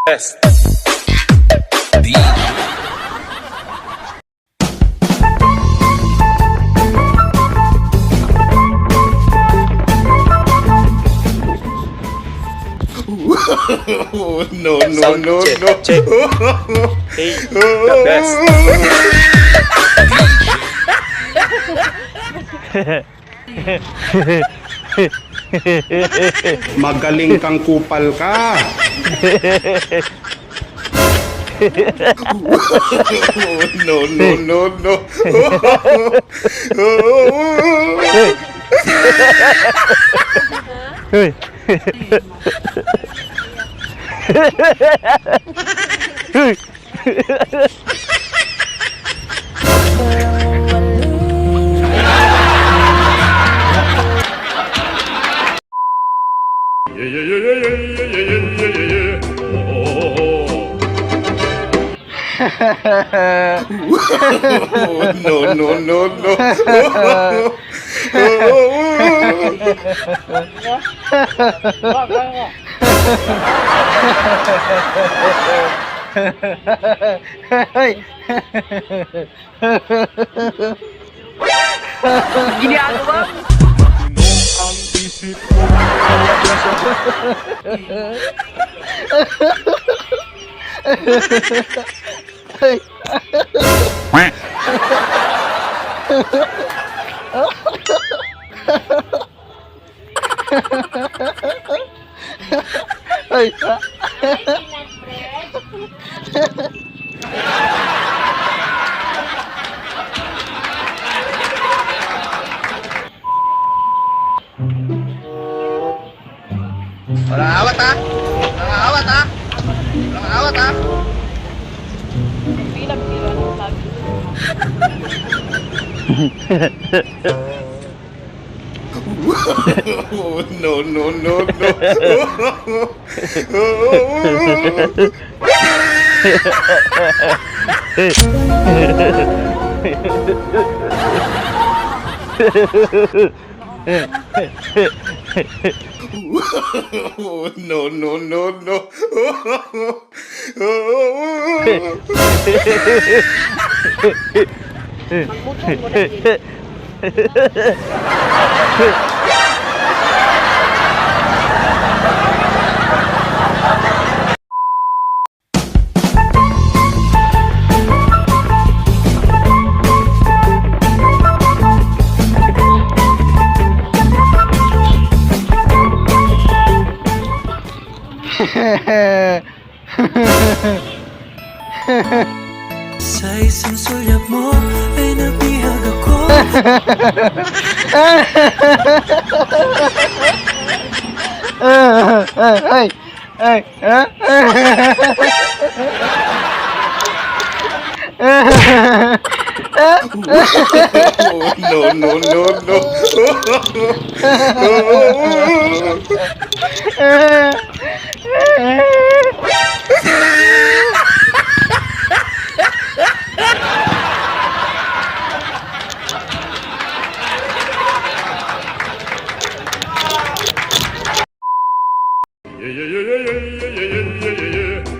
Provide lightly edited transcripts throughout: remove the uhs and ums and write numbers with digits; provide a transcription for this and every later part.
best. Oh, no, no, Sound no, check, no. check. Hey, the best. Magaling kang kupal ka. Oh, no, no, no, no. Hoy. Hoy. Yeah, yeah, yeah, yeah, yeah, yeah, yeah, yeah, yeah. Oh, no, no, no, no. Hoy. Ginagawa mo. Hoy. Hoy. Walang awat ha? Walang awat ha? Walang awat ha? Oh, no, no, no, no. Oh, no, no, no, no. Sa isang sulyap mo ay nabihag ako. Ay. Ay. Oh, no, no, no, no. Yeah, yeah, yeah, yeah, yeah, yeah, yeah, yeah, yeah.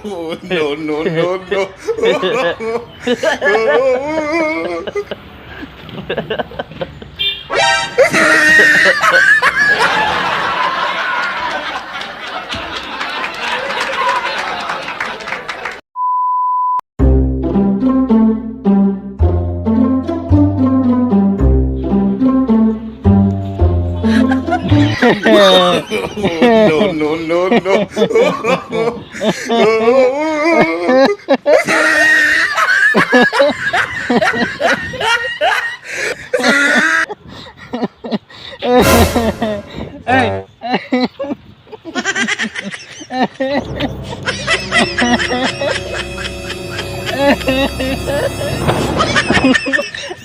Oh, no, no, no, no. No, no, no, no. Ay.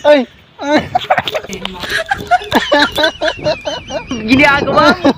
Ay! Ay! Ginagawa mo!